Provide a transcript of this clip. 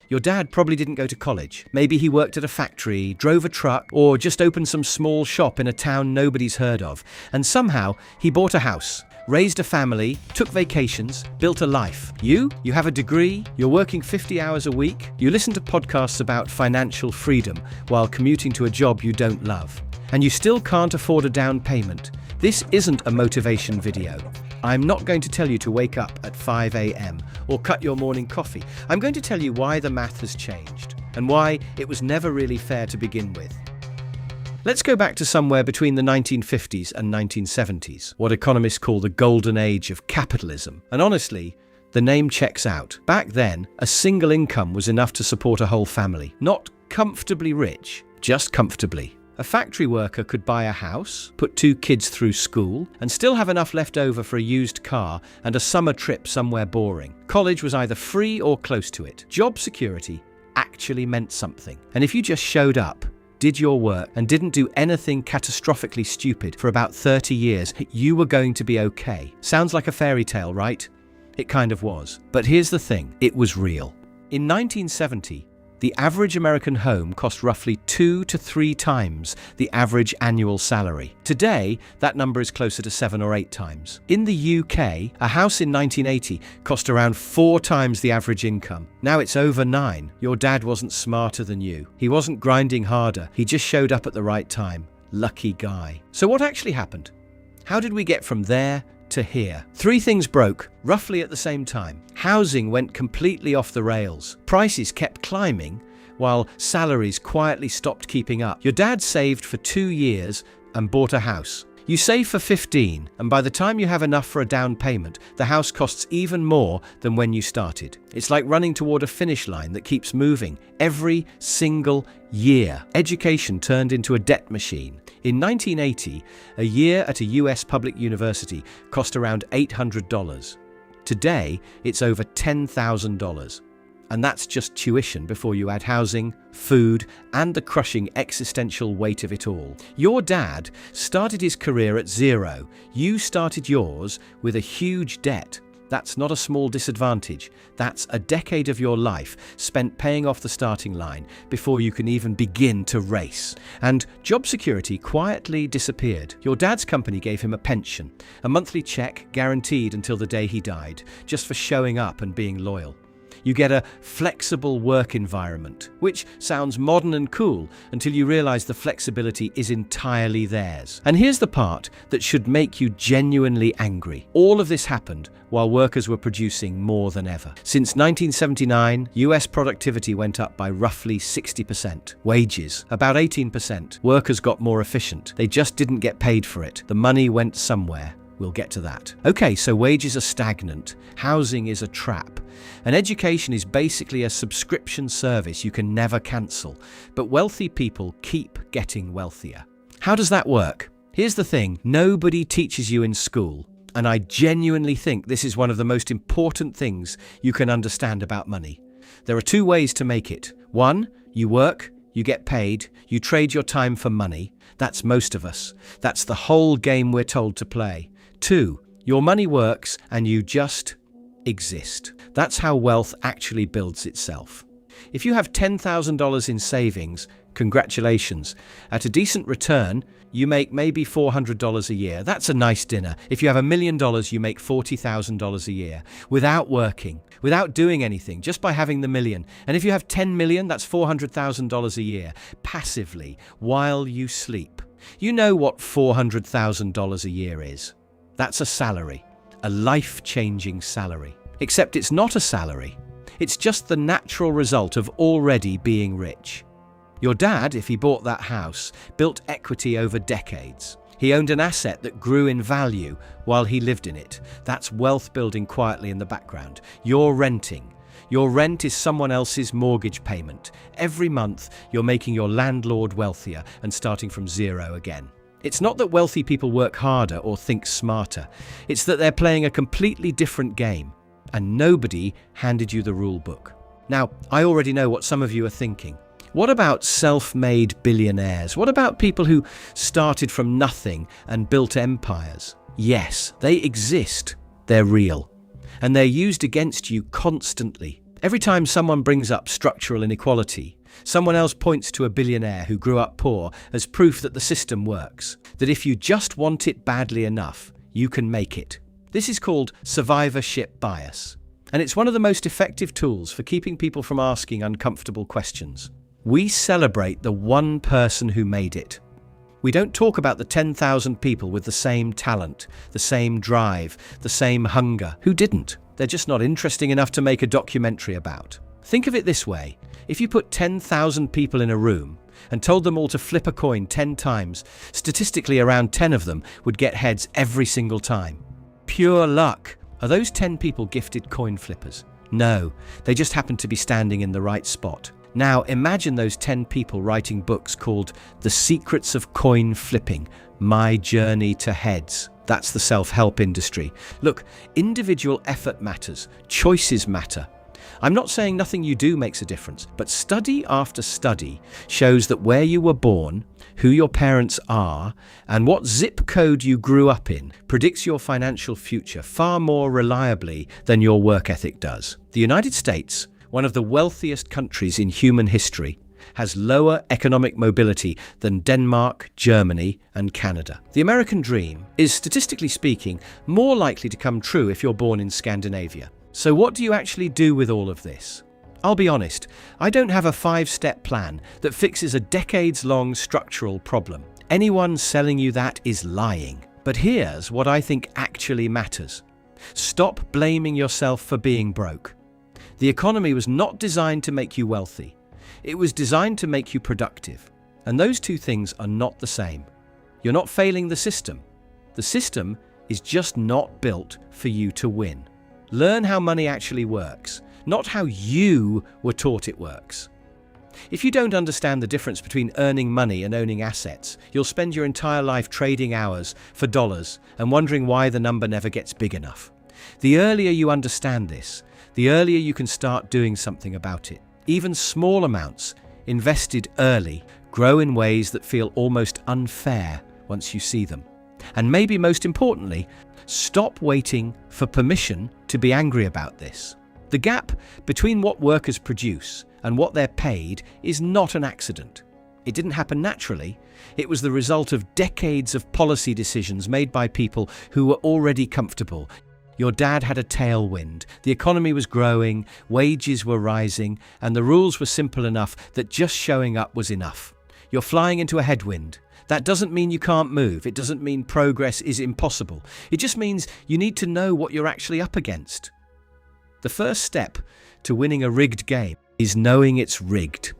Your dad probably didn't go to college. Maybe he worked at a factory, drove a truck, or just opened some small shop in a town nobody's heard of. And somehow he bought a house, raised a family, took vacations, built a life. You have a degree, you're working 50 hours a week, you listen to podcasts about financial freedom while commuting to a job you don't love, and you still can't afford a down payment. This isn't a motivation video. I'm not going to tell you to wake up at 5 a.m. or cut your morning coffee. I'm going to tell you why the math has changed and why it was never really fair to begin with. Let's go back to somewhere between the 1950s and 1970s, what economists call the golden age of capitalism. And honestly, the name checks out. Back then, a single income was enough to support a whole family. Not comfortably rich, just comfortably. A factory worker could buy a house, put 2 kids through school, and still have enough left over for a used car and a summer trip somewhere boring. College was either free or close to it. Job security actually meant something. And if you just showed up, did your work, and didn't do anything catastrophically stupid for about 30 years, you were going to be okay. Sounds like a fairy tale, right? It kind of was. But here's the thing, it was real. In 1970, the average American home cost roughly 2 to 3 times the average annual salary. Today, that number is closer to 7 or 8 times. In the UK, a house in 1980 cost around 4 times the average income. Now it's over 9. Your dad wasn't smarter than you. He wasn't grinding harder. He just showed up at the right time. Lucky guy. So what actually happened? How did we get from there to here? 3 things broke roughly at the same time. Housing went completely off the rails. Prices kept climbing while salaries quietly stopped keeping up. Your dad saved for 2 years and bought a house. You save for 15, and by the time you have enough for a down payment, the house costs even more than when you started. It's like running toward a finish line that keeps moving every single year. Education turned into a debt machine. In 1980, a year at a US public university cost around $800. Today, it's over $10,000. And that's just tuition before you add housing, food, and the crushing existential weight of it all. Your dad started his career at 0. You started yours with a huge debt. That's not a small disadvantage. That's a decade of your life spent paying off the starting line before you can even begin to race. And job security quietly disappeared. Your dad's company gave him a pension, a monthly check guaranteed until the day he died, just for showing up and being loyal. You get a flexible work environment, which sounds modern and cool until you realize the flexibility is entirely theirs. And here's the part that should make you genuinely angry. All of this happened while workers were producing more than ever. Since 1979, US productivity went up by roughly 60%. Wages, about 18%. Workers got more efficient. They just didn't get paid for it. The money went somewhere. We'll get to that. Okay, so wages are stagnant, housing is a trap, and education is basically a subscription service you can never cancel. But wealthy people keep getting wealthier. How does that work? Here's the thing, nobody teaches you in school, and I genuinely think this is one of the most important things you can understand about money. There are 2 ways to make it. 1, you work, you get paid, you trade your time for money. That's most of us. That's the whole game we're told to play. 2, your money works and you just exist. That's how wealth actually builds itself. If you have $10,000 in savings, congratulations. At a decent return, you make maybe $400 a year. That's a nice dinner. If you have $1 million, you make $40,000 a year without working, without doing anything, just by having the million. And if you have 10 million, that's $400,000 a year, passively, while you sleep. You know what $400,000 a year is. That's a salary, a life-changing salary. Except it's not a salary. It's just the natural result of already being rich. Your dad, if he bought that house, built equity over decades. He owned an asset that grew in value while he lived in it. That's wealth building quietly in the background. You're renting. Your rent is someone else's mortgage payment. Every month, you're making your landlord wealthier and starting from 0 again. It's not that wealthy people work harder or think smarter. It's that they're playing a completely different game, and nobody handed you the rule book. Now, I already know what some of you are thinking. What about self-made billionaires? What about people who started from nothing and built empires? Yes, they exist. They're real. And they're used against you constantly. Every time someone brings up structural inequality, someone else points to a billionaire who grew up poor as proof that the system works, that if you just want it badly enough, you can make it. This is called survivorship bias, and it's one of the most effective tools for keeping people from asking uncomfortable questions. We celebrate the one person who made it. We don't talk about the 10,000 people with the same talent, the same drive, the same hunger, who didn't. They're just not interesting enough to make a documentary about. Think of it this way. If you put 10,000 people in a room and told them all to flip a coin 10 times, statistically around 10 of them would get heads every single time. Pure luck. Are those 10 people gifted coin flippers? No, they just happen to be standing in the right spot. Now imagine those 10 people writing books called The Secrets of Coin Flipping, My Journey to Heads. That's the self-help industry. Look, individual effort matters, choices matter. I'm not saying nothing you do makes a difference, but study after study shows that where you were born, who your parents are, and what zip code you grew up in predicts your financial future far more reliably than your work ethic does. The United States, one of the wealthiest countries in human history, has lower economic mobility than Denmark, Germany, and Canada. The American dream is, statistically speaking, more likely to come true if you're born in Scandinavia. So what do you actually do with all of this? I'll be honest, I don't have a 5-step plan that fixes a decades-long structural problem. Anyone selling you that is lying. But here's what I think actually matters. Stop blaming yourself for being broke. The economy was not designed to make you wealthy. It was designed to make you productive. And those two things are not the same. You're not failing the system. The system is just not built for you to win. Learn how money actually works, not how you were taught it works. If you don't understand the difference between earning money and owning assets, you'll spend your entire life trading hours for dollars and wondering why the number never gets big enough. The earlier you understand this, the earlier you can start doing something about it. Even small amounts, invested early, grow in ways that feel almost unfair once you see them. And maybe most importantly, stop waiting for permission to be angry about this. The gap between what workers produce and what they're paid is not an accident. It didn't happen naturally. It was the result of decades of policy decisions made by people who were already comfortable. Your dad had a tailwind, the economy was growing, wages were rising, and the rules were simple enough that just showing up was enough. You're flying into a headwind. That doesn't mean you can't move. It doesn't mean progress is impossible. It just means you need to know what you're actually up against. The first step to winning a rigged game is knowing it's rigged.